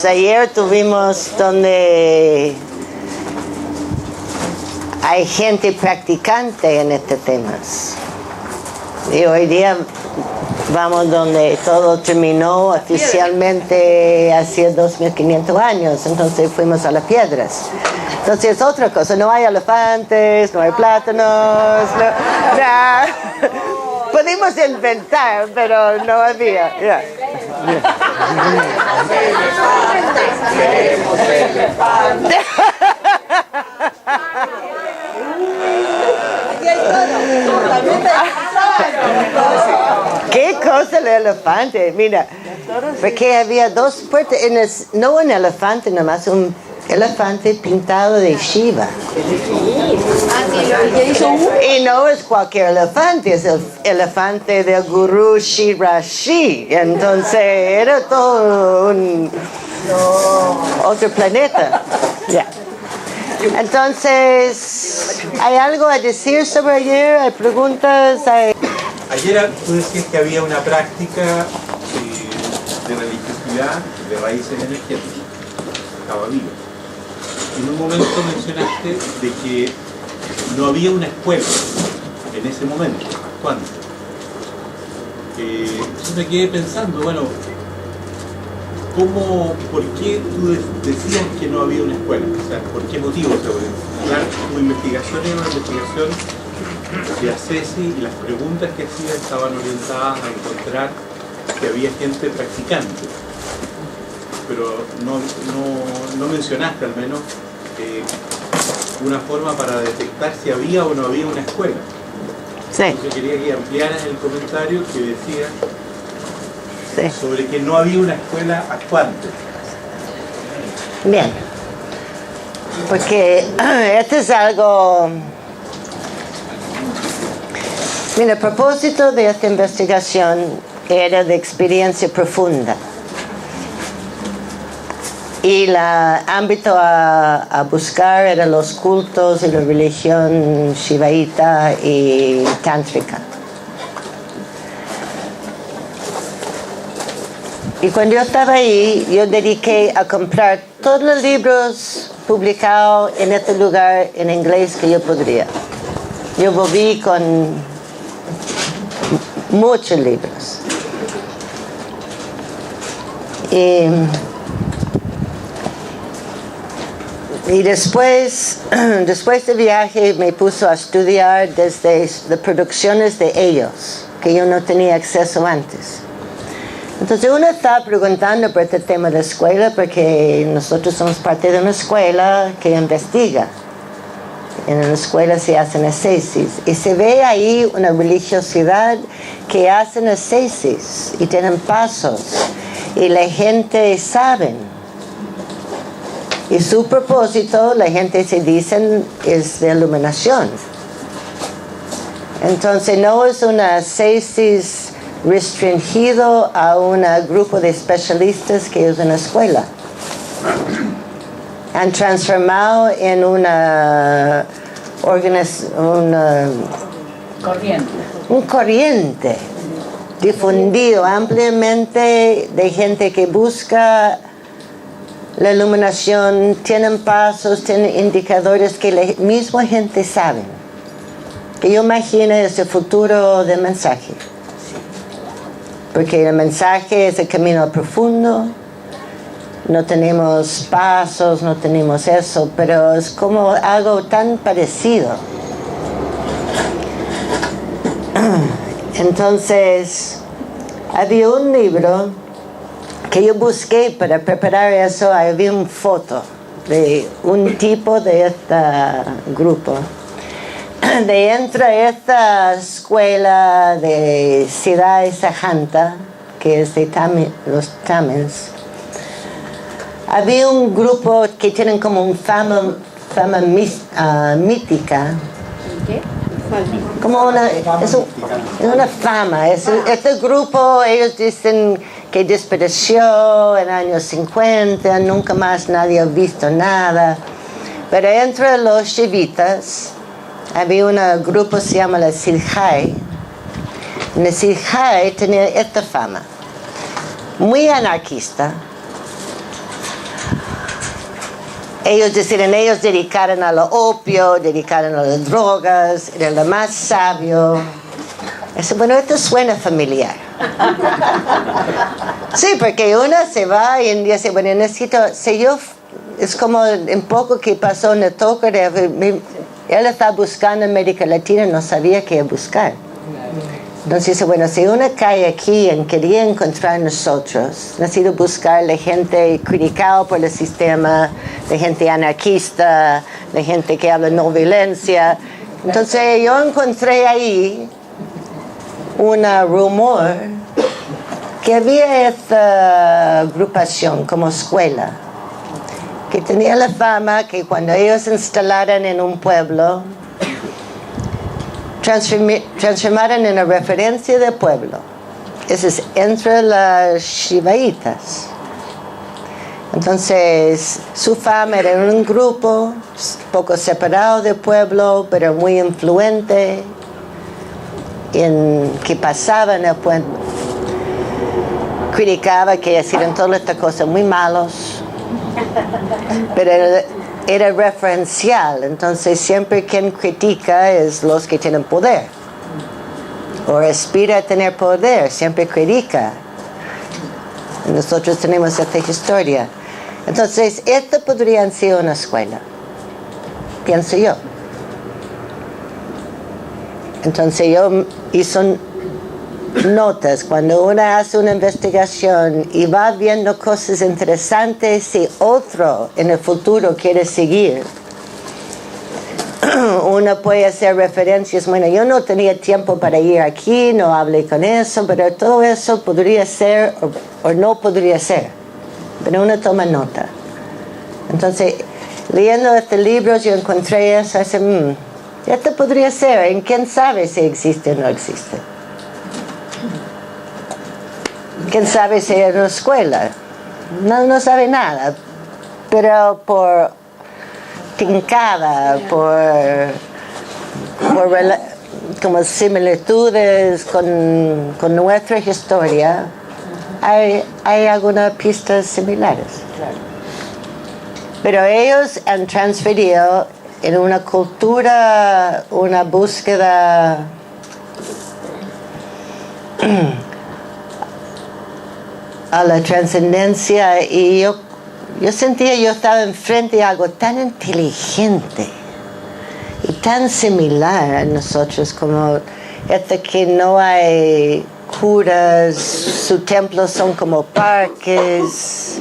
Ayer tuvimos donde hay gente practicante en este tema. Y hoy día vamos donde todo terminó oficialmente hace 2500 años, entonces fuimos a las piedras. Entonces es otra cosa, no hay elefantes, no hay plátanos, Pudimos inventar, pero no había. Yeah. ¿Qué cosa el elefante? Mira, porque había dos puertas, no un elefante nomás, un elefante pintado de Shiva. Y no es cualquier elefante, es el elefante del gurú Shirashi. Entonces era todo un otro planeta. Yeah. Entonces, ¿hay algo a decir sobre ayer? ¿Hay preguntas? Ayer tú decías que había una práctica de religiosidad de raíces energéticas. Estaba viva. En un momento mencionaste de que no había una escuela en ese momento, actuante. Entonces me quedé pensando, bueno, ¿por qué tú decías que no había una escuela? O sea, ¿por qué motivo? O sea, claro, tu investigación era una investigación de Acesi y las preguntas que hacía estaban orientadas a encontrar que había gente practicante. Pero no mencionaste al menos una forma para detectar si había o no había una escuela. Sí. Entonces quería que ampliaras el comentario que decía Sí. sobre que no había una escuela actuante. Bien. Porque esto es algo... Mira, el propósito de esta investigación era de experiencia profunda. Y el ámbito a buscar eran los cultos y la religión shivaíta y tántrica. Y cuando yo estaba ahí, yo dediqué a comprar todos los libros publicados en este lugar en inglés que yo podría. Yo volví con muchos libros. Y después del viaje me puso a estudiar desde las producciones de ellos, que yo no tenía acceso antes. Entonces uno está preguntando por este tema de escuela porque nosotros somos parte de una escuela que investiga. En la escuela se hacen ascesis y se ve ahí una religiosidad que hacen ascesis y tienen pasos y la gente sabe. Y su propósito, la gente se dice, es de iluminación. Entonces no es una ascesis restringido a un grupo de especialistas que es una escuela. Han transformado en un corriente difundido ampliamente de gente que busca la iluminación, tienen pasos, tienen indicadores que la misma gente sabe. Que yo imagino es el futuro del mensaje. Porque el mensaje es el camino profundo. No tenemos pasos, no tenemos eso, pero es como algo tan parecido. Entonces, había un libro que yo busqué para preparar eso. Había una foto de un tipo de este grupo. Dentro de esta escuela de Siddhai Sajanta, que es de los Tamils, había un grupo que tienen como un fama mítica. ¿Qué? Como es una fama. Este grupo, ellos dicen que desapareció en los años 50, nunca más nadie ha visto nada. Pero entre los shivitas había un grupo que se llama la Siddhai. La Siddhai tenía esta fama, muy anarquista, ellos deciden, ellos dedicaron a lo opio, dedicaron a las drogas, era lo más sabio. Eso, bueno, esto suena familiar. Sí, porque uno se va y dice, bueno, necesito, si yo, es como un poco que pasó en el toque, él estaba buscando en América Latina, no sabía qué buscar. Entonces dice, bueno, si uno cae aquí y quería encontrar nosotros, necesito buscar la gente criticada por el sistema, la gente anarquista, la gente que habla no violencia. Entonces yo encontré ahí un rumor que había esta agrupación como escuela, que tenía la fama que cuando ellos se instalaran en un pueblo, transformaran en una referencia de pueblo. Eso es entre las shivaitas. Entonces, su fama era un grupo poco separado del pueblo, pero muy influente en que pasaba en el pueblo. Criticaba que hacían todas estas cosas muy malos, pero era referencial. Entonces siempre quien critica es los que tienen poder o aspira a tener poder, siempre critica. Nosotros tenemos esta historia. Entonces esta podría ser una escuela, pienso yo. Entonces yo hice notas cuando uno hace una investigación y va viendo cosas interesantes, si otro en el futuro quiere seguir, uno puede hacer referencias. Bueno, yo no tenía tiempo para ir aquí, no hablé con eso, pero todo eso podría ser o no podría ser, pero uno toma nota. Entonces, leyendo este libro yo encontré eso, esto podría ser, ¿en quién sabe si existe o no existe? ¿Quién sabe si es una escuela? No sabe nada, pero por tincada, como similitudes con nuestra historia, hay algunas pistas similares. Pero ellos han transferido en una cultura, una búsqueda a la trascendencia, y yo sentía, yo estaba enfrente de algo tan inteligente y tan similar a nosotros, como que no hay curas, sus templos son como parques,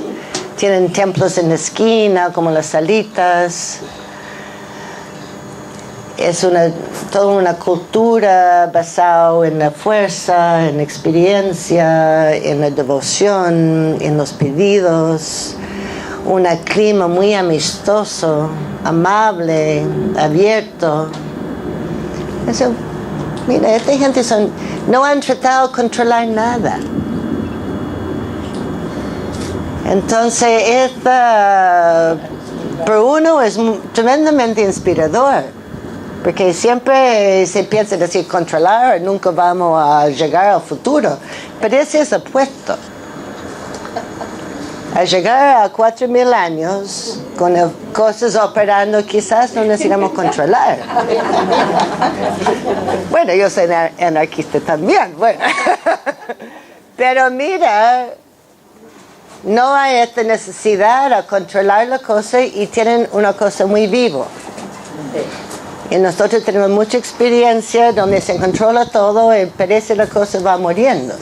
tienen templos en la esquina como las salitas. Es toda una cultura basada en la fuerza, en la experiencia, en la devoción, en los pedidos. Un clima muy amistoso, amable, abierto. Eso, mira, esta gente no han tratado de controlar nada. Entonces, por uno es tremendamente inspirador. Porque siempre se piensa decir controlar, nunca vamos a llegar al futuro. Pero ese es opuesto. Al llegar a 4,000 años, con las cosas operando, quizás no necesitamos controlar. Bueno, yo soy anarquista también, bueno. Pero mira, no hay esta necesidad de controlar la cosa y tienen una cosa muy viva. Y nosotros tenemos mucha experiencia donde se controla todo y parece la cosa va muriendo.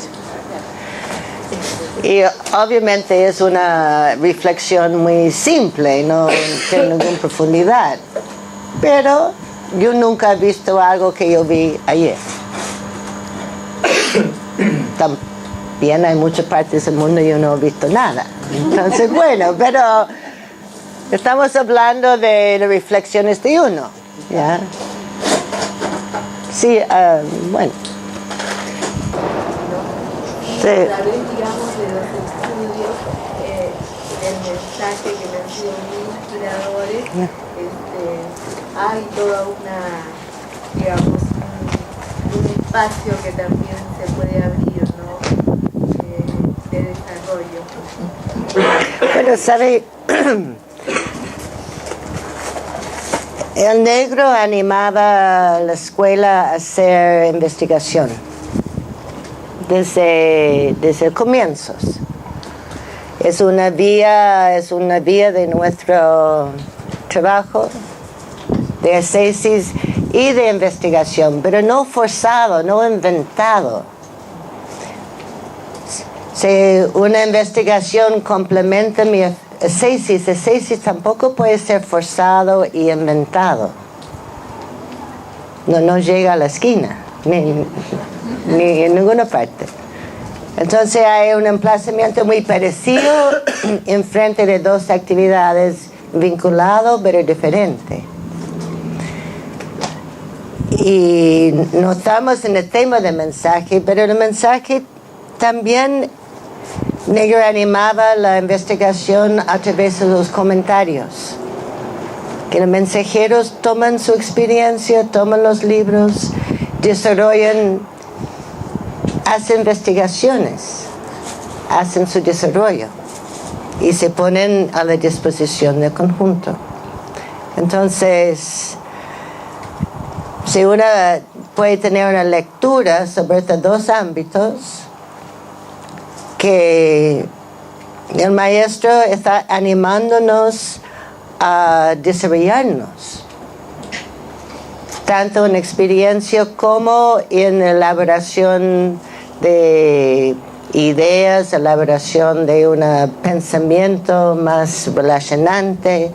Y obviamente es una reflexión muy simple, no tiene ninguna profundidad. Pero yo nunca he visto algo que yo vi ayer. También hay muchas partes del mundo y yo no he visto nada. Entonces, bueno, pero estamos hablando de las reflexiones de uno. ¿Ya? Sí, bueno. Sí. A través, digamos, de los estudios, el mensaje que me han sido muy inspiradores, hay toda digamos, un espacio que también se puede abrir, ¿no? De desarrollo. Bueno, ¿sabe? El negro animaba a la escuela a hacer investigación desde el comienzo. Es una vía de nuestro trabajo, de tesis y de investigación, pero no forzado, no inventado. Si una investigación complementa mi tesis, el tesis tampoco puede ser forzado y inventado. No llega a la esquina, ni en ninguna parte. Entonces hay un emplazamiento muy parecido en frente de dos actividades vinculadas pero diferentes. Y no estamos en el tema del mensaje, pero el mensaje también negro animaba la investigación a través de los comentarios. Que los mensajeros toman su experiencia, toman los libros, desarrollan, hacen investigaciones, hacen su desarrollo y se ponen a la disposición del conjunto. Entonces, si uno puede tener una lectura sobre estos dos ámbitos, que el maestro está animándonos a desarrollarnos, tanto en experiencia como en la elaboración de ideas, elaboración de un pensamiento más relacionante,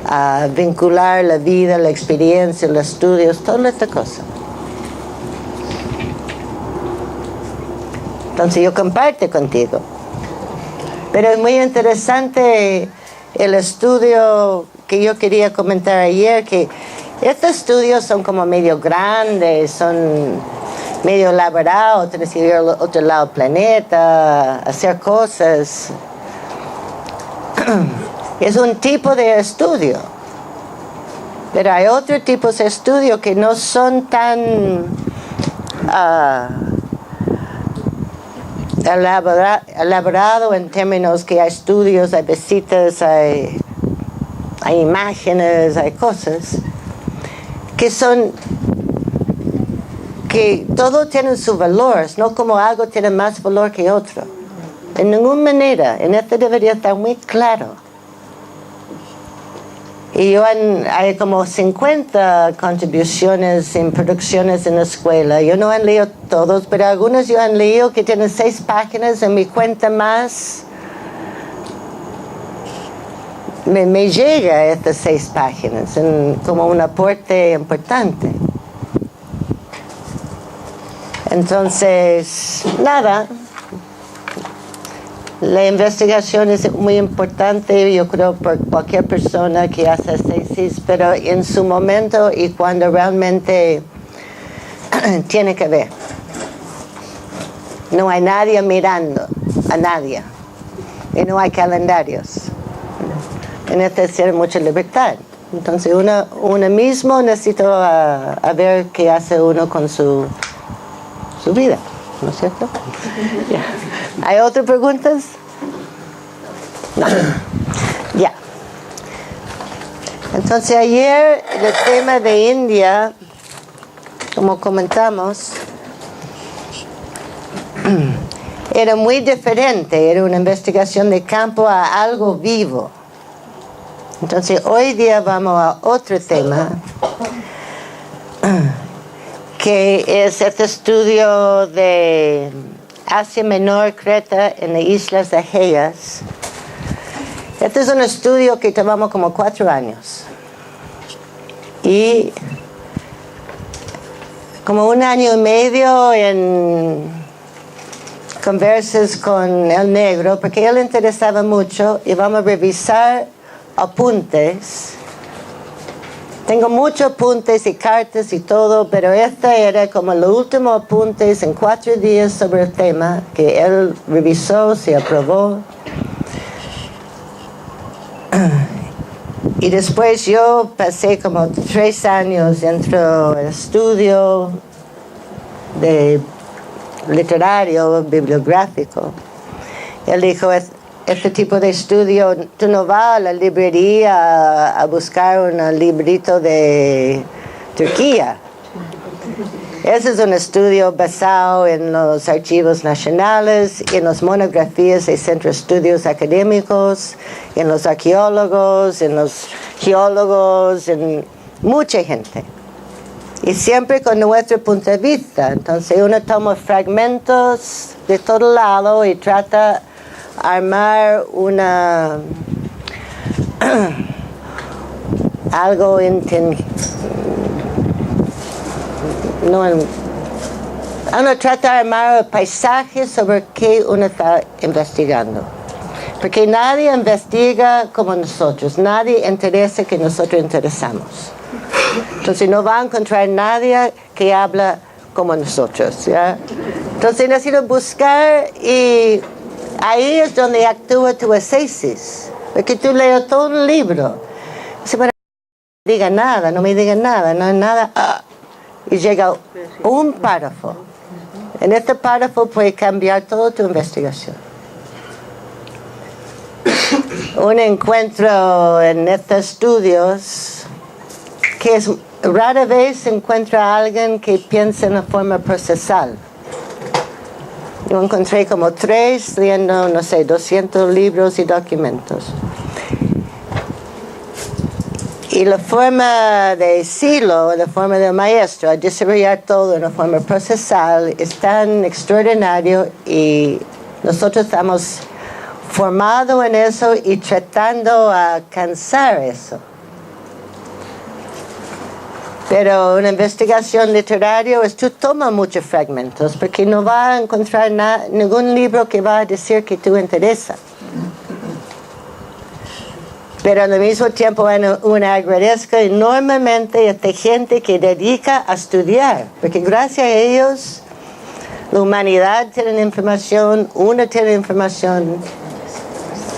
a vincular la vida, la experiencia, los estudios, toda esta cosa. Entonces yo comparto contigo. Pero es muy interesante el estudio que yo quería comentar ayer, que estos estudios son como medio grandes, son medio elaborados, tienes que ir al otro lado del planeta, hacer cosas. Es un tipo de estudio. Pero hay otros tipos de estudio que no son tan elaborado en términos que hay estudios, hay visitas, hay imágenes, hay cosas que todo tiene su valor, no como algo tiene más valor que otro. En ninguna manera, en esto debería estar muy claro. Y hay como 50 contribuciones en producciones en la escuela. Yo no he leído todos, pero algunos yo he leído que tienen 6 páginas. En mi cuenta más me llega estas 6 páginas como un aporte importante. Entonces, nada. La investigación es muy importante, yo creo, por cualquier persona que hace tesis, pero en su momento y cuando realmente tiene que ver. No hay nadie mirando a nadie. Y no hay calendarios. En este ser mucha libertad. Entonces uno mismo necesita ver qué hace uno con su vida. ¿No es cierto? Yeah. ¿Hay otras preguntas? No. Ya. Entonces ayer el tema de India, como comentamos, era muy diferente, era una investigación de campo a algo vivo. Entonces hoy día vamos a otro tema, que es este estudio de Asia Menor, Creta, en las Islas Egeias. Este es un estudio que tomamos como 4 años. Y como 1 año y medio en conversas con el negro, porque a él le interesaba mucho, y vamos a revisar apuntes. Tengo muchos apuntes y cartas y todo, pero este era como los últimos apuntes en 4 días sobre el tema que él revisó, se aprobó. Y después yo pasé como 3 años dentro del estudio de literario, bibliográfico. Él dijo, este tipo de estudio, tú no vas a la librería a buscar un librito de Turquía. Ese es un estudio basado en los archivos nacionales, en las monografías de centros de estudios académicos, en los arqueólogos, en los geólogos, en mucha gente. Y siempre con nuestro punto de vista. Entonces uno toma fragmentos de todo lado y trata de armar algo uno trata de armar paisajes sobre qué uno está investigando. Porque nadie investiga como nosotros, nadie interesa que nosotros interesamos. Entonces no va a encontrar nadie que habla como nosotros, ¿ya? Entonces necesito buscar y ahí es donde actúa tu exégesis. Porque tú lees todo un libro. Dice, bueno, no me diga nada, no hay nada. Y llega un párrafo. En este párrafo puede cambiar toda tu investigación. Un encuentro en estos estudios que es rara vez se encuentra a alguien que piensa en una forma procesal. Yo encontré como 3 leyendo, 200 libros y documentos. Y la forma de Silo, la forma del maestro, a desarrollar todo de una forma procesal, es tan extraordinario y nosotros estamos formados en eso y tratando a alcanzar eso. Pero una investigación literaria es tú tomas muchos fragmentos porque no vas a encontrar ningún libro que va a decir que te interesa. Pero al mismo tiempo uno agradezco enormemente a esta gente que dedica a estudiar, porque gracias a ellos la humanidad tiene información, uno tiene información,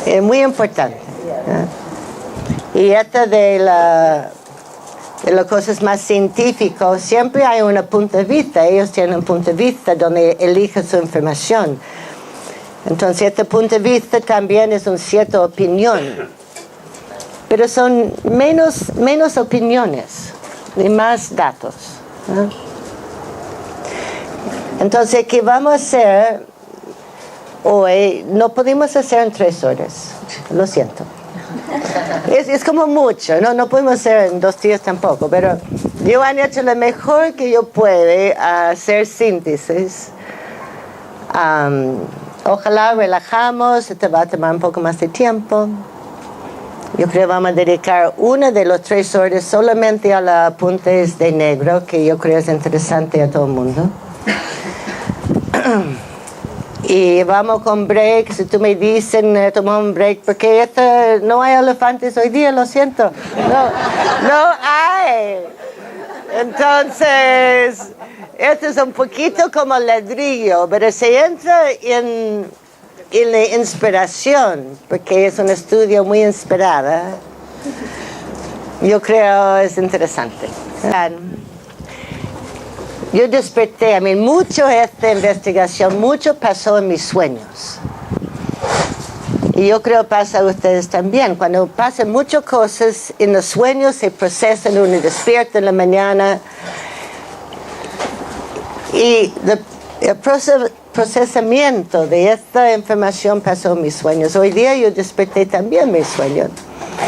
es muy importante. ¿Eh? Y esta de las cosas más científicas, siempre hay un punto de vista, ellos tienen un punto de vista donde eligen su información. Entonces este punto de vista también es una cierta opinión. Pero son menos opiniones y más datos, ¿no? Entonces, ¿qué vamos a hacer hoy? No podemos hacer en 3 horas, lo siento. Es como mucho, no podemos hacer en 2 días tampoco, pero yo han hecho lo mejor que yo puedo a hacer síntesis. Ojalá relajamos, te va a tomar un poco más de tiempo. Yo creo que vamos a dedicar una de las 3 horas solamente a los apuntes de negro, que yo creo es interesante a todo el mundo. Y vamos con break. Si tú me dicen tomar un break, porque no hay elefantes hoy día, lo siento. No hay. Entonces, esto es un poquito como ladrillo, pero se entra en la inspiración, porque es un estudio muy inspirado. Yo creo es interesante. Yo desperté, mucho de esta investigación, mucho pasó en mis sueños. Y yo creo pasa a ustedes también. Cuando pasan muchas cosas en los sueños, se procesan, uno despierta en la mañana. Y el procesamiento de esta información pasó en mis sueños. Hoy día yo desperté también mis sueños.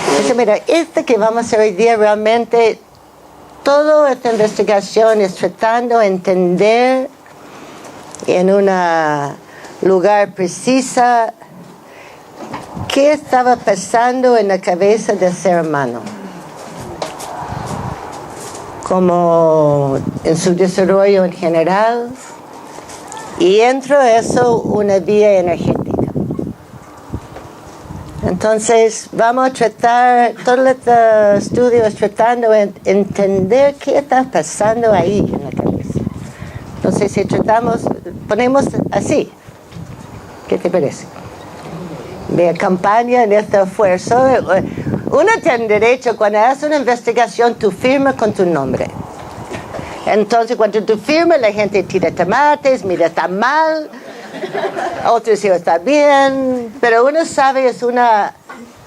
Entonces, mira, que vamos a hacer hoy día realmente, toda esta investigación es tratando de entender en un lugar preciso qué estaba pasando en la cabeza del ser humano, como en su desarrollo en general, y dentro de eso una vía energética. Entonces vamos a tratar, todo este estudio es tratando de entender qué está pasando ahí en la cabeza. Entonces si ponemos así, ¿qué te parece? Me acompaña en este esfuerzo. Uno tiene derecho, cuando haces una investigación, tú firmas con tu nombre. Entonces cuando tú firmas, la gente tira tomates, mira, está mal. Otros dicen está bien, pero uno sabe es un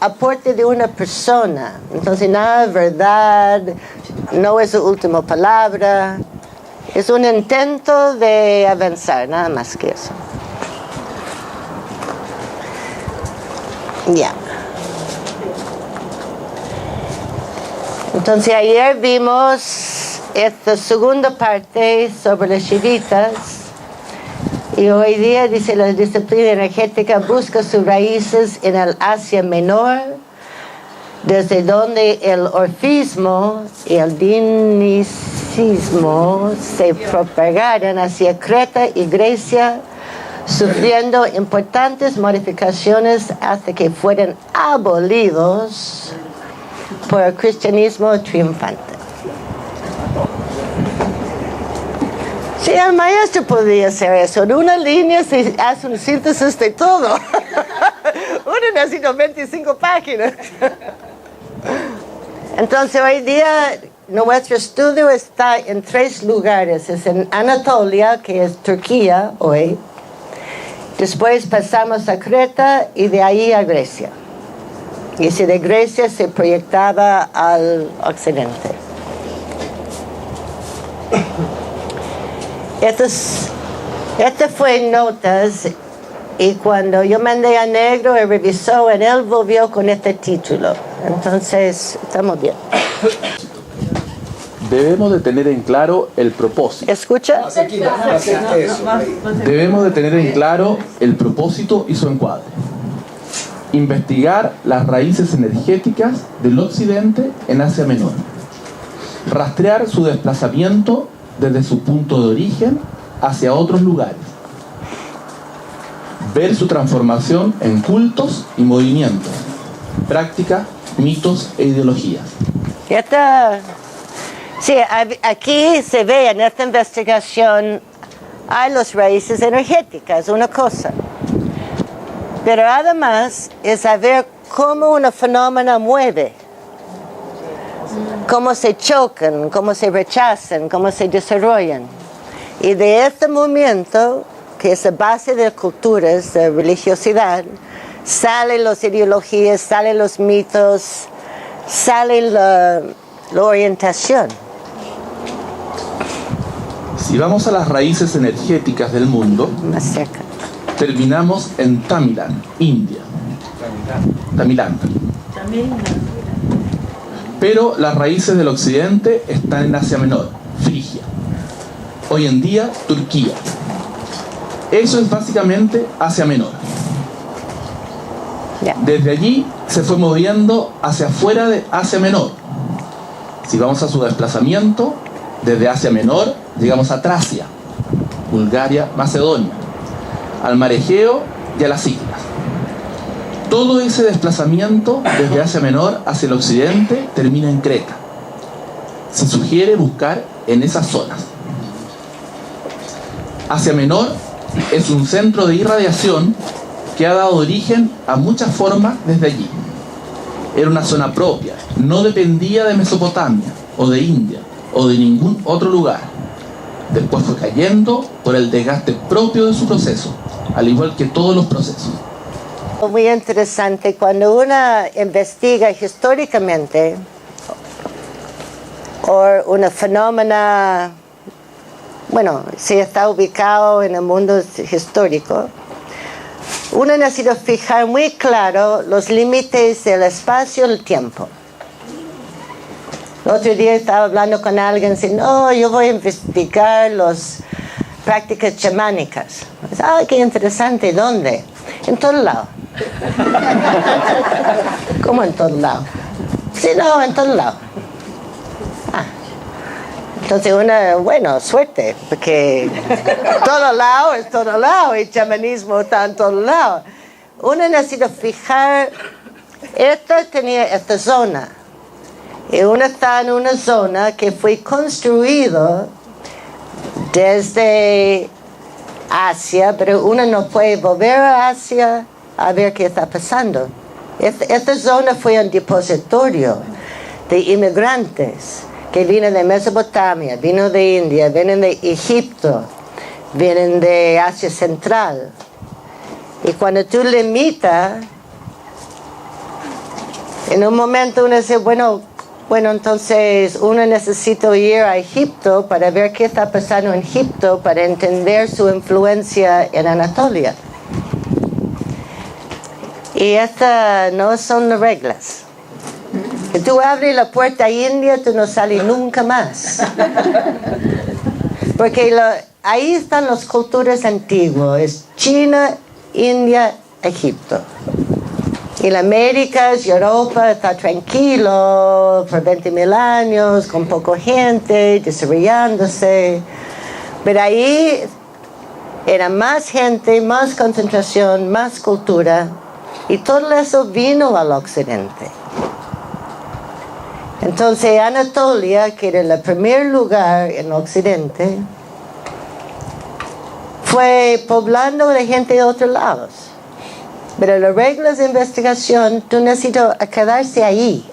aporte de una persona. Entonces nada es verdad, no es su última palabra. Es un intento de avanzar, nada más que eso. Ya. Entonces ayer vimos esta segunda parte sobre las chivitas y hoy día dice la disciplina energética busca sus raíces en el Asia Menor, desde donde el orfismo y el dinicismo se propagaron hacia Creta y Grecia, sufriendo importantes modificaciones hasta que fueron abolidos por el cristianismo triunfante. Sí, el maestro podía hacer eso. En una línea se hace un síntesis de todo. Uno necesita 25 páginas. Entonces hoy día nuestro estudio está en 3 lugares. Es en Anatolia, que es Turquía hoy. Después pasamos a Creta y de ahí a Grecia. Y si de Grecia se proyectaba al occidente. Este fue en notas y cuando yo mandé a Negro, él revisó y él volvió con este título. Entonces, estamos bien. Debemos de tener en claro el propósito. ¿Escucha? Debemos de tener en claro el propósito y su encuadre. Investigar las raíces energéticas del occidente en Asia Menor. Rastrear su desplazamiento desde su punto de origen hacia otros lugares. Ver su transformación en cultos y movimientos, prácticas, mitos e ideologías. Sí, aquí se ve en esta investigación hay las raíces energéticas, una cosa. Pero además es saber cómo una fenómeno mueve, cómo se chocan, cómo se rechazan, cómo se desarrollan. Y de este movimiento, que es la base de culturas, de religiosidad, salen las ideologías, salen los mitos, sale la orientación. Si vamos a las raíces energéticas del mundo, Más cerca. terminamos en Tamilan, India. Tamilan. Pero las raíces del occidente están en Asia Menor, Frigia. Hoy en día, Turquía. Eso es básicamente Asia Menor. Desde allí se fue moviendo hacia afuera de Asia Menor. Si vamos a su desplazamiento, desde Asia Menor llegamos a Tracia, Bulgaria, Macedonia, al mar Egeo y a las islas. Todo ese desplazamiento desde Asia Menor hacia el occidente termina en Creta. Se sugiere buscar en esas zonas. Asia Menor es un centro de irradiación que ha dado origen a muchas formas desde allí. Era una zona propia, no dependía de Mesopotamia o de India o de ningún otro lugar. Después fue cayendo por el desgaste propio de su proceso, al igual que todos los procesos. Muy interesante, cuando uno investiga históricamente o una fenómeno, bueno, si está ubicado en el mundo histórico, uno necesita fijar muy claro los límites del espacio y el tiempo. El otro día estaba hablando con alguien diciendo, no, yo voy a investigar las prácticas chamánicas. ¡Ay, qué interesante! ¿Dónde? En todo lado. ¿Cómo en todo lado? Sí, no, en todo lado. Entonces bueno, suerte, porque todo lado es todo lado, y el chamanismo está en todo lado. Uno necesita fijar, tenía esta zona, y uno está en una zona que fue construido desde Asia, pero uno no puede volver a Asia a ver qué está pasando. Esta zona fue un depositorio de inmigrantes que vino de Mesopotamia, vino de India, vienen de Egipto, vienen de Asia Central. Y cuando tú limitas, en un momento uno dice, bueno, entonces uno necesita ir a Egipto para ver qué está pasando en Egipto, para entender su influencia en Anatolia. Y estas no son las reglas. Si tú abres la puerta a India, tú no sales nunca más. Porque ahí están las culturas antiguas. Es China, India, Egipto. Y la América, Europa, está tranquilo por 20.000 años, con poca gente, desarrollándose. Pero ahí era más gente, más concentración, más cultura. Y todo eso vino al occidente. Entonces Anatolia, que era el primer lugar en occidente, fue poblando de gente de otros lados. Pero las reglas de investigación, tú necesitas quedarse ahí.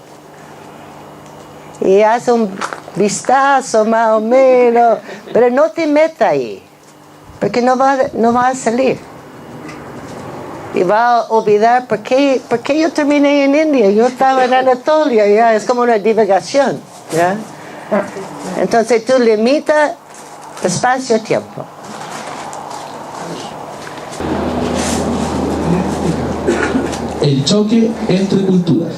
Y haz un vistazo más o menos, pero no te metas ahí, porque no va a salir. Y va a olvidar por qué yo terminé en India. Yo estaba en Anatolia, ya es como una divagación, ¿ya? Entonces tú limitas espacio-tiempo. El choque entre culturas.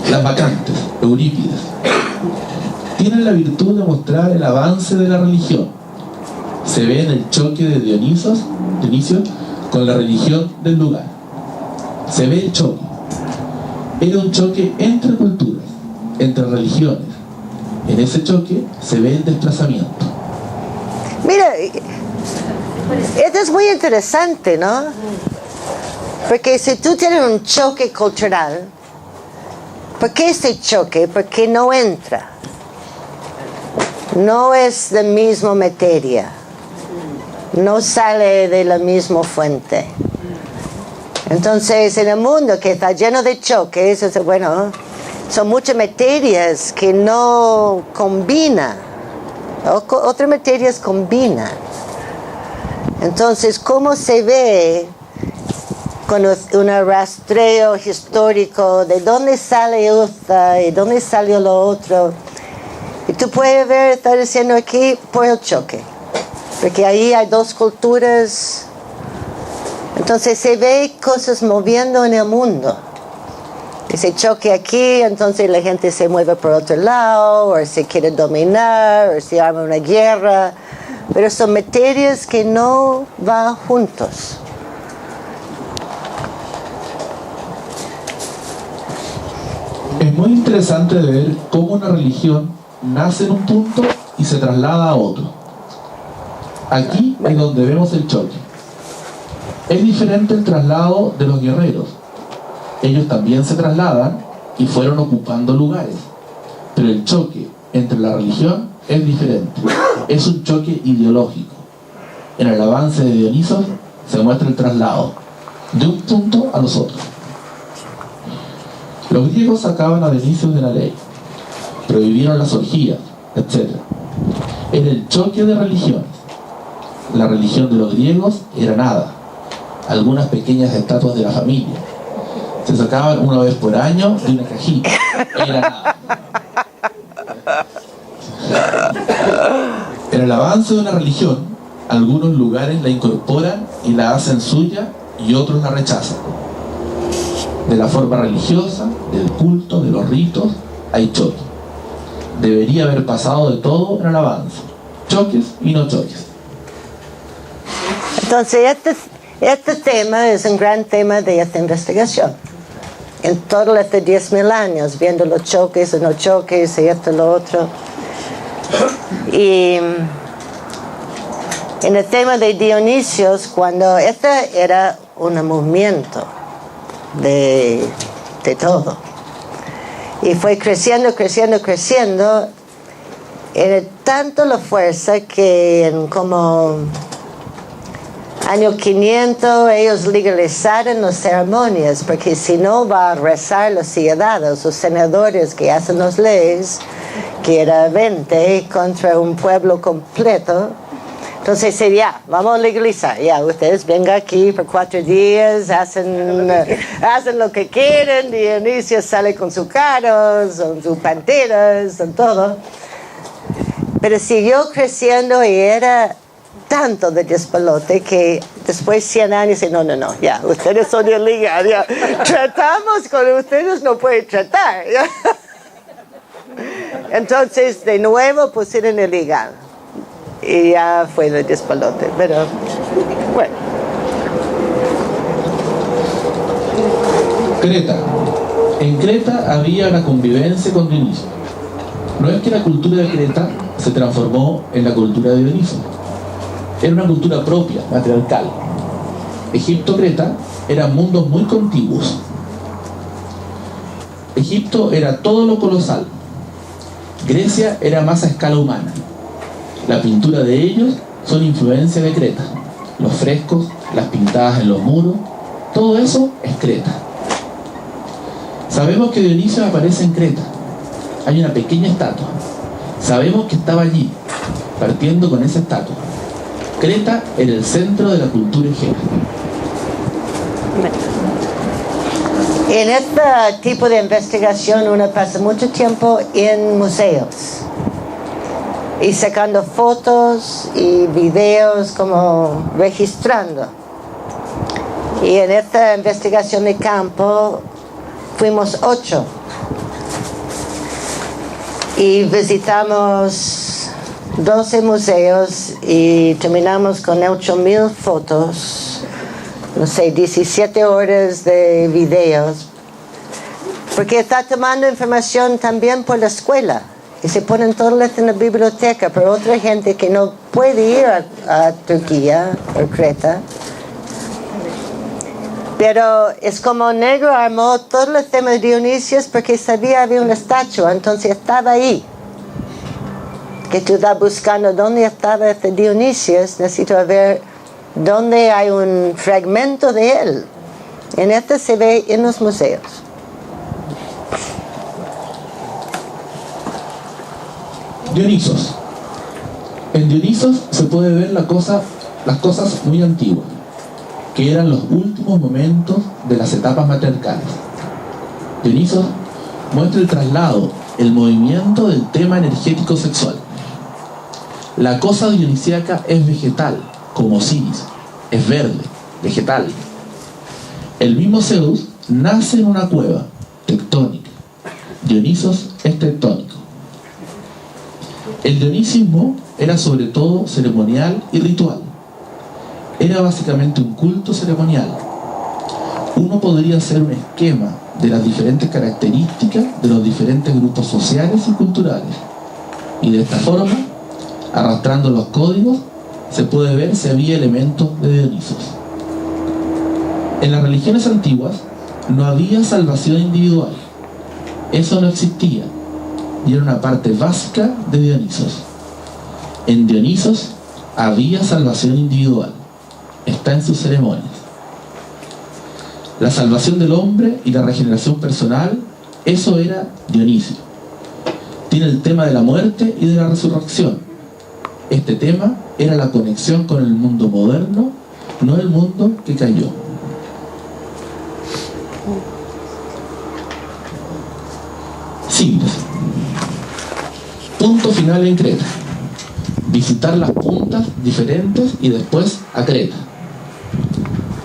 Las Bacantes, Eurípides, tienen la virtud de mostrar el avance de la religión. Se ve en el choque de Dionisio con la religión del lugar. Se ve el choque. Era un choque entre culturas, entre religiones. En ese choque se ve el desplazamiento. Mira, esto es muy interesante, ¿no? Porque si tú tienes un choque cultural, ¿por qué ese choque? Porque no entra. No es la misma materia. No sale de la misma fuente. Entonces, en el mundo que está lleno de choques, bueno, son muchas materias que no combinan. Otras materias combinan. Entonces, ¿cómo se ve con un rastreo histórico de dónde sale esta y dónde salió lo otro? Y tú puedes ver, está diciendo aquí, por el choque. Porque ahí hay dos culturas. Entonces se ve cosas moviendo en el mundo. Ese choque aquí, entonces la gente se mueve por otro lado, o se quiere dominar, o se arma una guerra. Pero son materias que no van juntos. Es muy interesante de ver cómo una religión nace en un punto y se traslada a otro. Aquí es donde vemos el choque. Es diferente el traslado de los guerreros. Ellos también se trasladan y fueron ocupando lugares. Pero el choque entre la religión es diferente. Es un choque ideológico. En el avance de Dioniso se muestra el traslado de un punto a los otros. Los griegos sacaban a Dionisio de la ley, prohibieron las orgías, etc. Era el choque de religiones. La religión de los griegos era nada, algunas pequeñas estatuas de la familia. Se sacaban una vez por año de una cajita. Era nada. En el avance de una religión, algunos lugares la incorporan y la hacen suya y otros la rechazan. De la forma religiosa, del culto, de los ritos, hay choque. Debería haber pasado de todo en el avance. Choques y no choques. Entonces este tema es un gran tema de esta investigación. En todos estos 10.000 años, viendo los choques y no choques y esto y lo otro. Y en el tema de Dionisios, cuando este era un movimiento de todo. Y fue creciendo. Era tanto la fuerza que en como año 500 ellos legalizaron las ceremonias, porque si no va a rezar los ciudadanos, los senadores que hacen las leyes, que era 20 contra un pueblo completo, Entonces sería, vamos a legalizar, ya, ustedes vengan aquí por 4 días, hacen lo que quieren, Dionisio sale con sus carros, con sus panteras, con todo. Pero siguió creciendo y era tanto de despalote que después de 100 años dice, no, ya, ustedes son ilegales, ya, tratamos con ustedes, no pueden tratar. ¿Ya? Entonces, de nuevo pusieron ilegal. Y ya fue el despalote, pero bueno. Creta. En Creta había una convivencia con Dioniso. No es que la cultura de Creta se transformó en la cultura de Dioniso. Era una cultura propia, matriarcal. Egipto-Creta eran mundos muy contiguos. Egipto era todo lo colosal. Grecia era más a escala humana. La pintura de ellos son influencia de Creta. Los frescos, las pintadas en los muros, todo eso es Creta. Sabemos que Dioniso aparece en Creta. Hay una pequeña estatua. Sabemos que estaba allí, partiendo con esa estatua. Creta era el centro de la cultura egea. En este tipo de investigación uno pasa mucho tiempo en museos y sacando fotos y videos, como registrando. Y en esta investigación de campo fuimos 8 y visitamos 12 museos y terminamos con 8,000 fotos, no sé, 17 horas de videos, porque está tomando información también por la escuela y se ponen todas en la biblioteca, pero otra gente que no puede ir a Turquía o Creta. Pero es como Negro armó todo el tema de Dionisio porque sabía había una estatua, entonces estaba ahí. Que tú estás buscando dónde estaba este Dionisio, necesito ver dónde hay un fragmento de él. En este se ve en los museos. Dionisos. En Dionisos se puede ver las cosas muy antiguas, que eran los últimos momentos de las etapas matriarcales. Dionisos muestra el traslado, el movimiento del tema energético sexual. La cosa dionisíaca es vegetal, como Osiris, es verde, vegetal. El mismo Zeus nace en una cueva, tectónica. Dionisos es tectónico. El dionisismo era sobre todo ceremonial y ritual. Era básicamente un culto ceremonial. Uno podría hacer un esquema de las diferentes características de los diferentes grupos sociales y culturales. Y de esta forma, arrastrando los códigos, se puede ver si había elementos de Dionisos. En las religiones antiguas no había salvación individual. Eso no existía y era una parte básica de Dionisos. En Dionisos había salvación individual. Está en sus ceremonias. La salvación del hombre y la regeneración personal, eso era Dionisio. Tiene el tema de la muerte y de la resurrección. Este tema era la conexión con el mundo moderno, no el mundo que cayó. Siglos. Punto final en Creta. Visitar las puntas diferentes y después a Creta.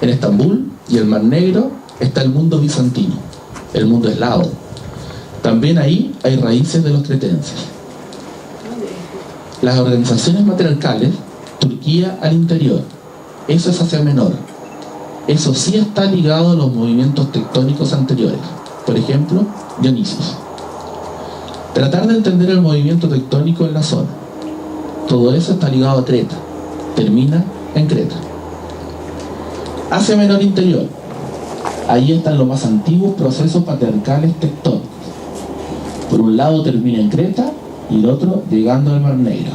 En Estambul y el Mar Negro está el mundo bizantino, el mundo eslavo. También ahí hay raíces de los cretenses. Las organizaciones matriarcales, Turquía al interior, eso es Asia Menor. Eso sí está ligado a los movimientos tectónicos anteriores, por ejemplo, Dionisos. Tratar de entender el movimiento tectónico en la zona. Todo eso está ligado a Creta, termina en Creta. Asia Menor interior, ahí están los más antiguos procesos patriarcales tectónicos. Por un lado termina en Creta y el otro llegando al Mar Negro.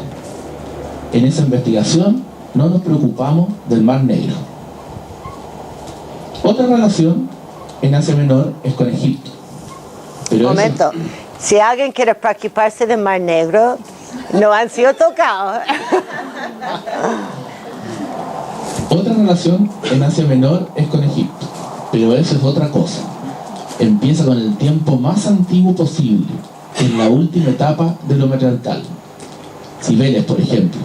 En esa investigación no nos preocupamos del Mar Negro. Otra relación en Asia Menor es con Egipto. Pero momento, si alguien quiere preocuparse del Mar Negro, no han sido tocados. relación en Asia Menor es con Egipto, pero eso es otra cosa. Empieza con el tiempo más antiguo posible, en la última etapa de lo matriarcal. Cibeles, por ejemplo.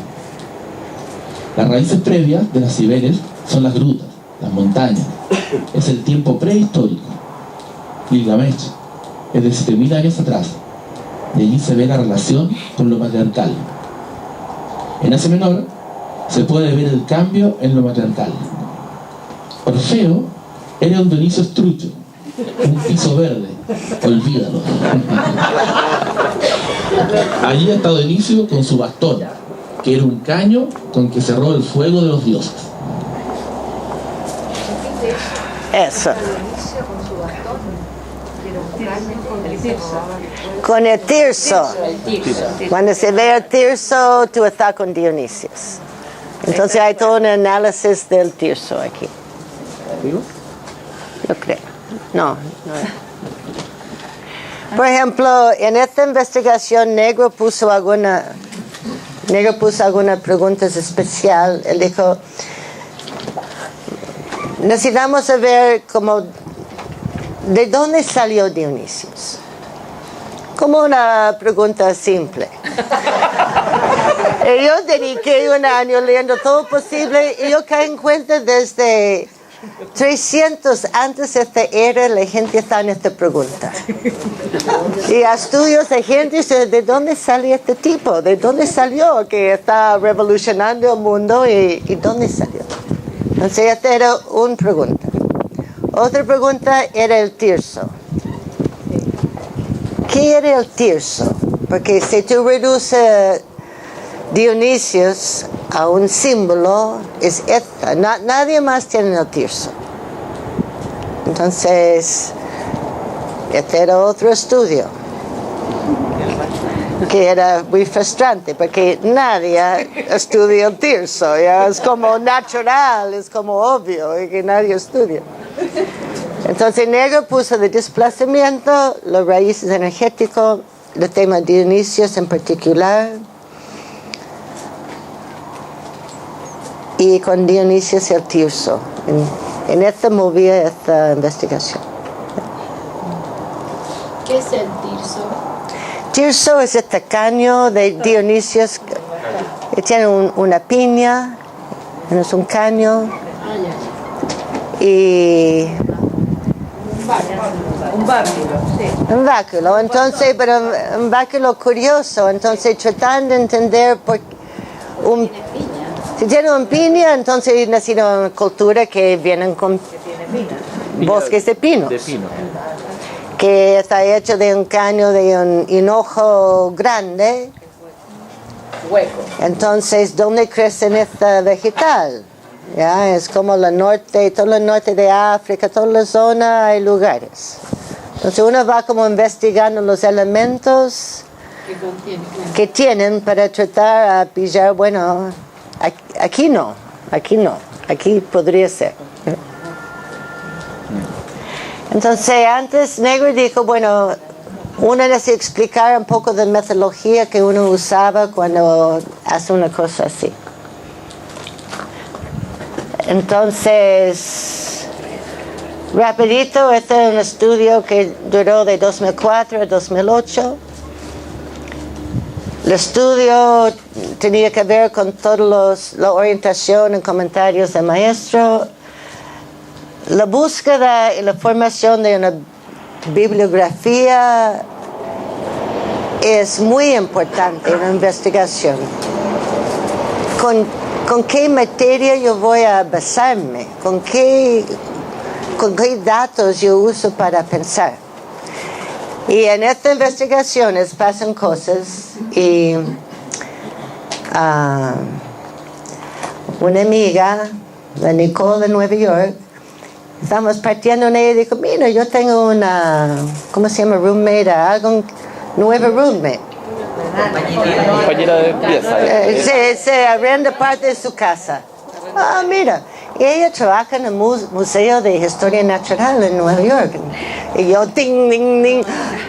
Las raíces previas de las Cibeles son las grutas, las montañas. Es el tiempo prehistórico. Gilgamesh es de 7.000 años atrás, y allí se ve la relación con lo matriarcal. En Asia Menor se puede ver el cambio en lo matriarcal. Orfeo era un Dionisio estrucho, un piso verde, olvídalo. Allí está Dionisio con su bastón, que era un caño con que cerró el fuego de los dioses. Eso. Con el tirso. Cuando se ve el tirso, tú estás con Dionisios. Entonces hay todo un análisis del tirso aquí. Yo creo. No. Por ejemplo, en esta investigación Negro puso algunas preguntas especiales. Él dijo, necesitamos saber cómo, ¿de dónde salió Dionisios? Como una pregunta simple. Y yo dediqué un año leyendo todo posible y yo caí en cuenta desde 300 antes de esta era la gente está en esta pregunta. Y a estudios de gente dice, ¿de dónde salió este tipo? ¿De dónde salió? Que está revolucionando el mundo y ¿dónde salió? Entonces esta era una pregunta. Otra pregunta era el tirso. ¿Qué era el tirso? Porque si tú reduces Dionisios a un símbolo, es esta. Nadie más tiene el tirso. Entonces, este era otro estudio que era muy frustrante porque nadie estudia el tirso. ¿Ya? Es como natural, es como obvio y que nadie estudia. Entonces Negro puso de desplazamiento, los raíces energéticos, el tema de Dionisios en particular, y con Dionisios el tirso. En esta movía esta investigación. ¿Qué es el tirso? Tirso es este caño de Dionisios que tiene una piña, es un caño, y Un báculo, sí. un báculo, entonces, pero un báculo curioso, entonces tratando de entender por si tiene una piña, entonces necesita una cultura que vienen con bosques de pinos. Que está hecho de un caño de un hinojo grande. Hueco. Entonces, ¿dónde crecen esta vegetal? ¿Ya? Es como todo el norte de África, toda la zona hay lugares. Entonces uno va como investigando los elementos que tienen para tratar a pillar, bueno, aquí no, aquí podría ser. Entonces antes Negro dijo, bueno, uno necesita explicar un poco de metodología que uno usaba cuando hace una cosa así. Entonces, rapidito, este es un estudio que duró de 2004 a 2008. El estudio tenía que ver con toda la orientación y comentarios del maestro. La búsqueda y la formación de una bibliografía es muy importante en la investigación. ¿Con qué materia yo voy a basarme? ¿Con qué datos yo uso para pensar? Y en estas investigaciones pasan cosas y una amiga, la Nicole de Nueva York, estamos partiendo en ella y dijo, mira, yo tengo una, ¿cómo se llama? Roommate, algo nueva roommate. Compañera de pieza. Se arrenda parte de su casa. Ah, mira. Y ella trabaja en el Museo de Historia Natural en Nueva York. Y yo, ding, ding, ding.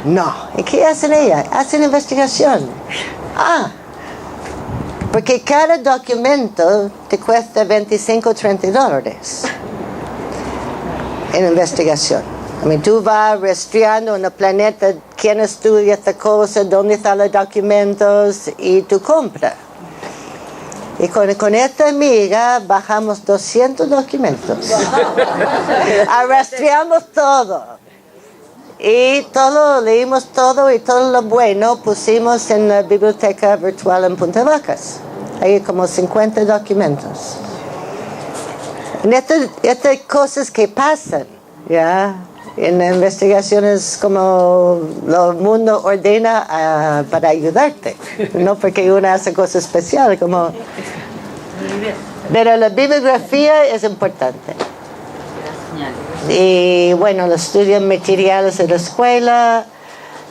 No. ¿Y qué hacen ella? Hacen investigación. Porque cada documento te cuesta $25 o $30 en investigación. Tú vas rastreando en el planeta quién estudia esta cosa, dónde están los documentos y tú compras. Y con esta amiga bajamos 200 documentos. Rastreamos todo. Y leímos todo y todo lo bueno pusimos en la biblioteca virtual en Punta Vacas. Hay como 50 documentos. Estas cosas que pasan, ¿ya? En investigaciones como el mundo ordena para ayudarte, no porque uno hace cosas especiales, como... Pero la bibliografía es importante. Y bueno, los estudios materiales de la escuela,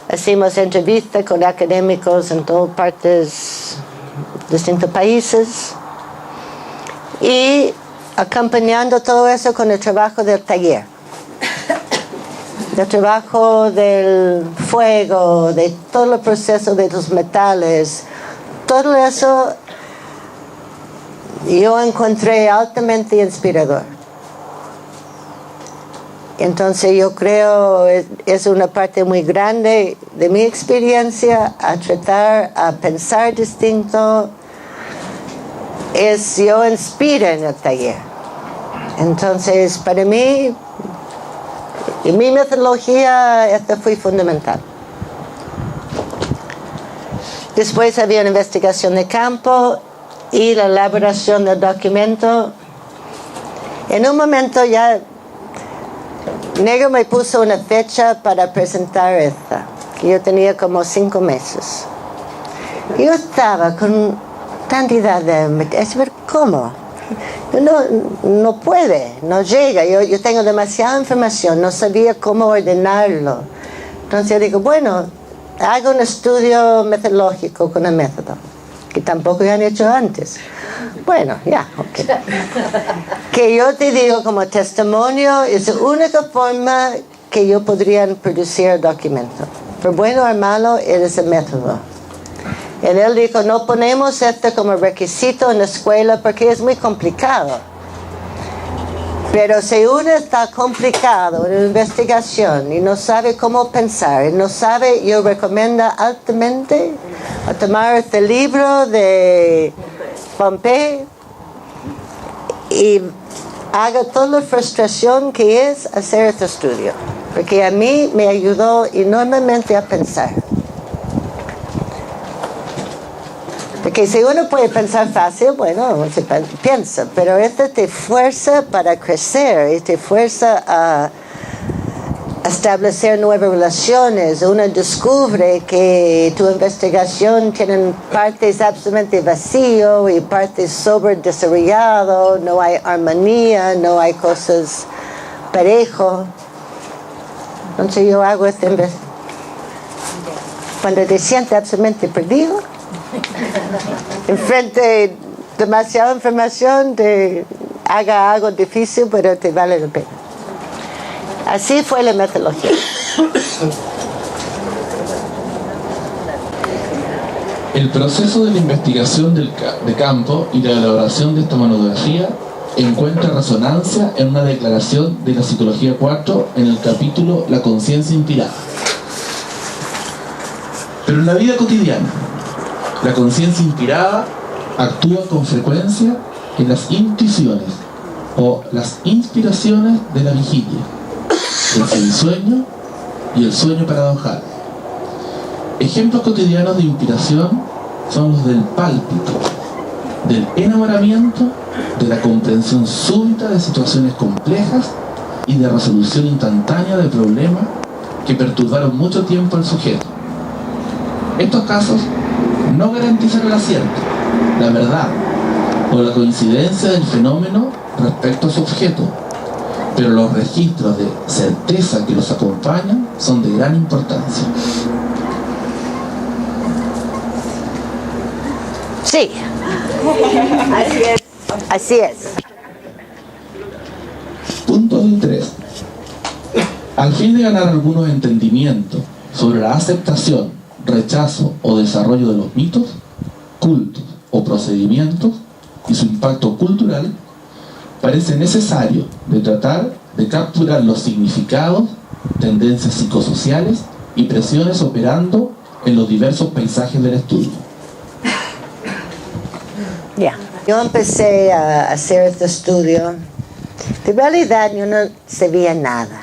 hacemos entrevistas con académicos en todas partes, distintos países, y acompañando todo eso con el trabajo del taller, del trabajo del fuego, de todo el proceso de los metales, todo eso yo encontré altamente inspirador. Entonces yo creo es una parte muy grande de mi experiencia a tratar, a pensar distinto. Yo inspiro en el taller. Entonces para mí, en mi metodología, esto fue fundamental. Después había una investigación de campo y la elaboración del documento. En un momento ya Negro me puso una fecha para presentar esta, que yo tenía como 5 meses. Yo estaba con cantidad de... Es ver cómo. No puede, no llega. Yo tengo demasiada información, no sabía cómo ordenarlo. Entonces yo digo, bueno, hago un estudio metodológico con el método, que tampoco han hecho antes. Bueno, ya, ok. Que yo te digo como testimonio, es la única forma que yo podría producir el documento. Por bueno o malo, es el método. Y él dijo, no ponemos esto como requisito en la escuela porque es muy complicado. Pero si uno está complicado en una investigación y no sabe cómo pensar, no sabe, yo recomiendo altamente a tomar este libro de Pompey y haga toda la frustración que es hacer este estudio, porque a mí me ayudó enormemente a pensar. Porque si uno puede pensar fácil, bueno, se piensa, pero esto te fuerza para crecer y te fuerza a establecer nuevas relaciones. Uno descubre que tu investigación tiene partes absolutamente vacío y partes sobredesarrollado, no hay armonía, no hay cosas parejo. Entonces yo hago este investigación. Cuando te sientes absolutamente perdido, enfrente de demasiada información, te haga algo difícil, pero te vale la pena. Así fue la metodología. El proceso de la investigación de campo y la elaboración de esta monografía encuentra resonancia en una declaración de la Psicología 4 en el capítulo La conciencia inspirada. Pero en la vida cotidiana, la conciencia inspirada actúa con frecuencia en las intuiciones o las inspiraciones de la vigilia, el semisueño y el sueño paradojal. Ejemplos cotidianos de inspiración son los del pálpito, del enamoramiento, de la comprensión súbita de situaciones complejas y de resolución instantánea de problemas que perturbaron mucho tiempo al sujeto. Estos casos no garantizan el acierto, la verdad o la coincidencia del fenómeno respecto a su objeto, pero los registros de certeza que los acompañan son de gran importancia. Sí, así es. Así es. Punto 3. Al fin de ganar algunos entendimientos sobre la aceptación, rechazo o desarrollo de los mitos, cultos o procedimientos y su impacto cultural, parece necesario de tratar de capturar los significados, tendencias psicosociales y presiones operando en los diversos paisajes del estudio. Yo empecé a hacer este estudio. De realidad yo no sabía nada.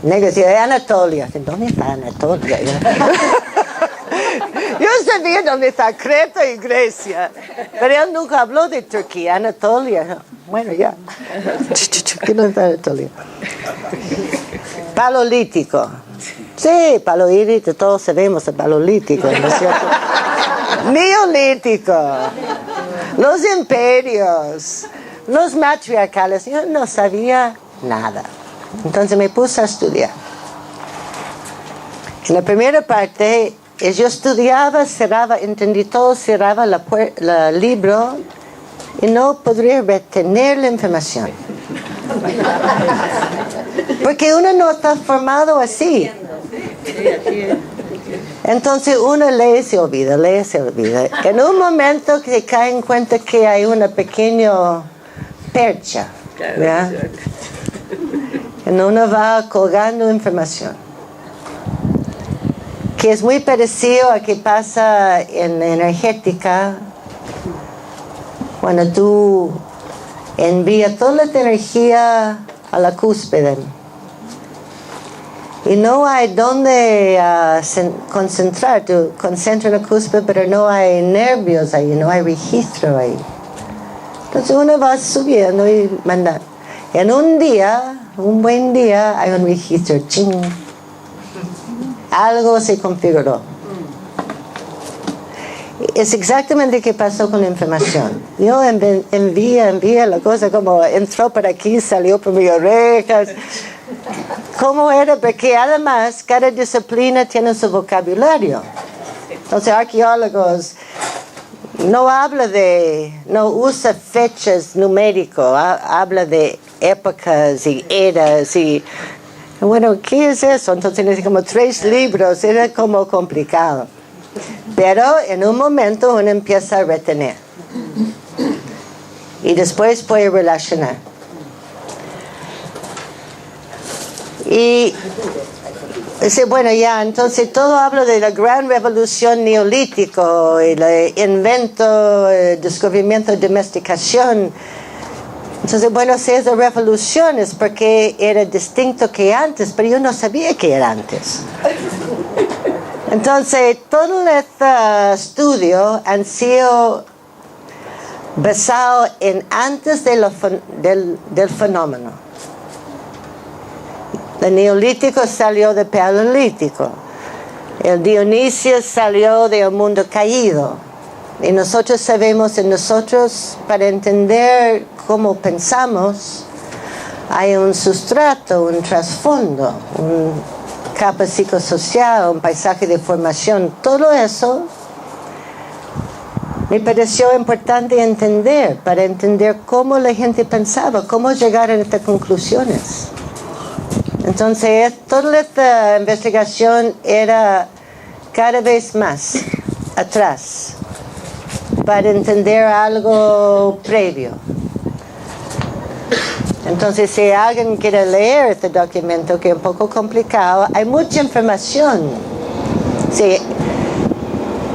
Yo decía, Anatolia. ¿Dónde está Anatolia? Yo sabía dónde está Creta y Grecia. Pero él nunca habló de Turquía, Anatolia. Bueno, ya. ¿Qué no está Anatolia? Paleolítico. Sí, paleolítico, todos sabemos el paleolítico, ¿no es cierto? Neolítico. Los imperios, los matriarcales, yo no sabía nada. Entonces me puse a estudiar. En la primera parte, yo estudiaba, cerraba, entendí todo, cerraba el libro y no podría retener la información. Porque uno no está formado así. Entonces uno lee y se olvida, lee y se olvida. En un momento que se cae en cuenta que hay una pequeña percha, ¿verdad? Y uno va colgando información. Que es muy parecido a que pasa en la energética, cuando tú envías toda la energía a la cúspide. Y no hay dónde concentrar. Tú concentras en la cúspide, pero no hay nervios ahí, no hay registro ahí. Entonces uno va subiendo y mandando. En un día, un buen día, hay un registro. ¡Ching! Algo se configuró. Es exactamente lo que pasó con la información. Yo envía la cosa como entró por aquí, salió por mis orejas. ¿Cómo era? Porque además cada disciplina tiene su vocabulario. Entonces arqueólogos no usa fechas numéricas, habla de épocas y eras y bueno, ¿qué es eso? Entonces necesito como 3 libros, era como complicado. Pero en un momento uno empieza a retener y después puede relacionar. Y dice, bueno, ya, entonces todo habla de la gran revolución neolítico, el invento, el descubrimiento, domesticación. Entonces, bueno, si es de revoluciones, porque era distinto que antes, pero yo no sabía que era antes. Entonces, todo este estudio han sido basado en antes del fenómeno. El neolítico salió del paleolítico. El Dionisio salió del mundo caído. Y nosotros sabemos, para entender cómo pensamos, hay un sustrato, un trasfondo, una capa psicosocial, un paisaje de formación. Todo eso me pareció importante entender, para entender cómo la gente pensaba, cómo llegar a estas conclusiones. Entonces, toda esta investigación era cada vez más atrás, para entender algo previo. Entonces, si alguien quiere leer este documento, que es un poco complicado, hay mucha información. Sí,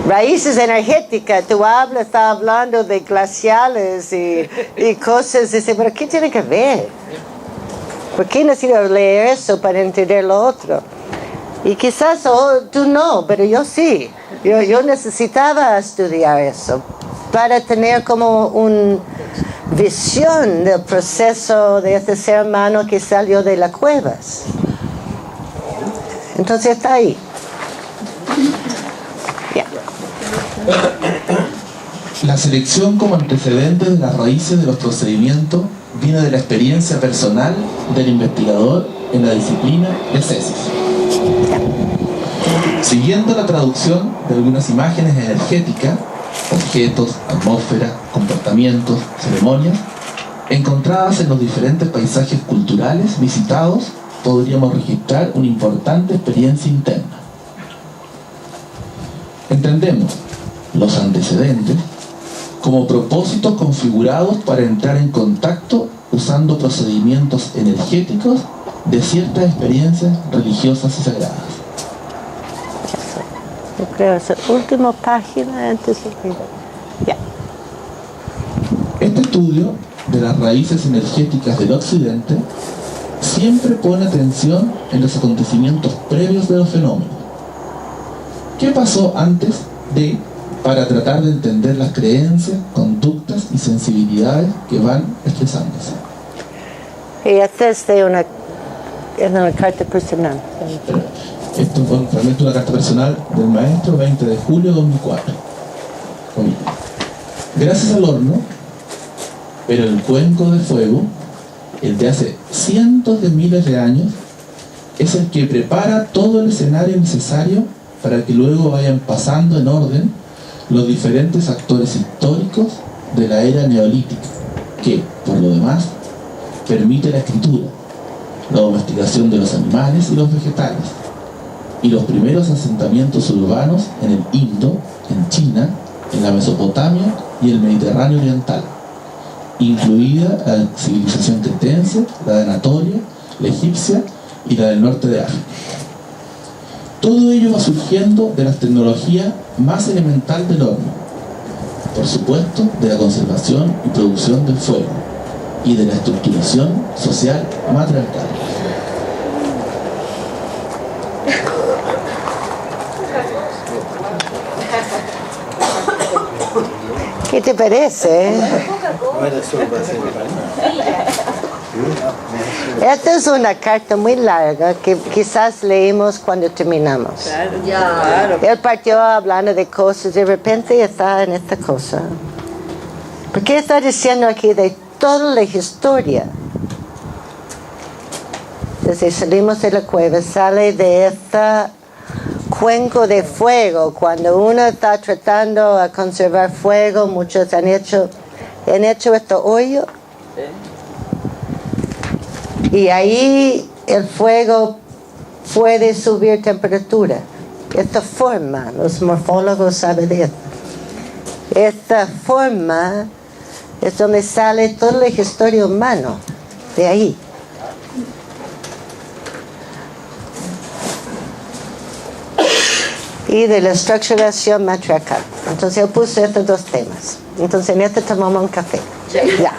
raíces energéticas, tú estás hablando de glaciales y cosas, dice, pero ¿qué tiene que ver? ¿Por qué necesito leer eso para entender lo otro? Y quizás tú no, pero yo sí. Yo necesitaba estudiar eso para tener como una visión del proceso de este ser humano que salió de las cuevas. Entonces está ahí. Yeah. La selección como antecedente de las raíces de los procedimientos viene de la experiencia personal del investigador en la disciplina de Cesis. Siguiendo la traducción de algunas imágenes energéticas, objetos, atmósfera, comportamientos, ceremonias, encontradas en los diferentes paisajes culturales visitados, podríamos registrar una importante experiencia interna. Entendemos los antecedentes como propósitos configurados para entrar en contacto usando procedimientos energéticos de ciertas experiencias religiosas y sagradas. Yo creo que es la última página antes de... Ya. Este estudio de las raíces energéticas del Occidente siempre pone atención en los acontecimientos previos de los fenómenos. ¿Qué pasó antes de, para tratar de entender las creencias, conductas y sensibilidades que van expresándose? Y esta es de una carta personal. Esto es un fragmento de una carta personal del maestro, 20 de julio de 2004. Gracias al horno, pero el cuenco de fuego, el de hace cientos de miles de años, es el que prepara todo el escenario necesario para que luego vayan pasando en orden los diferentes actores históricos de la era neolítica, que, por lo demás, permite la escritura, la domesticación de los animales y los vegetales, y los primeros asentamientos urbanos en el Indo, en China, en la Mesopotamia y el Mediterráneo oriental, incluida la civilización cretense, la de Anatolia, la egipcia y la del norte de África. Todo ello va surgiendo de la tecnología más elemental del horno, por supuesto de la conservación y producción del fuego y de la estructuración social matriarcal. ¿Qué te parece? Esta es una carta muy larga que quizás leímos cuando terminamos. Claro. Él partió hablando de cosas y de repente está en esta cosa. Porque está diciendo aquí de toda la historia. Desde salimos de la cueva, sale de esta cuenco de fuego. Cuando uno está tratando de conservar fuego, muchos han hecho este hoyo. Y ahí el fuego puede subir temperatura. Esta forma, los morfólogos saben de esto. Esta forma es donde sale toda la historia humana, de ahí. Y de la estructuración matriarcal. Entonces yo puse estos dos temas. Entonces en este tomamos un café. Ya.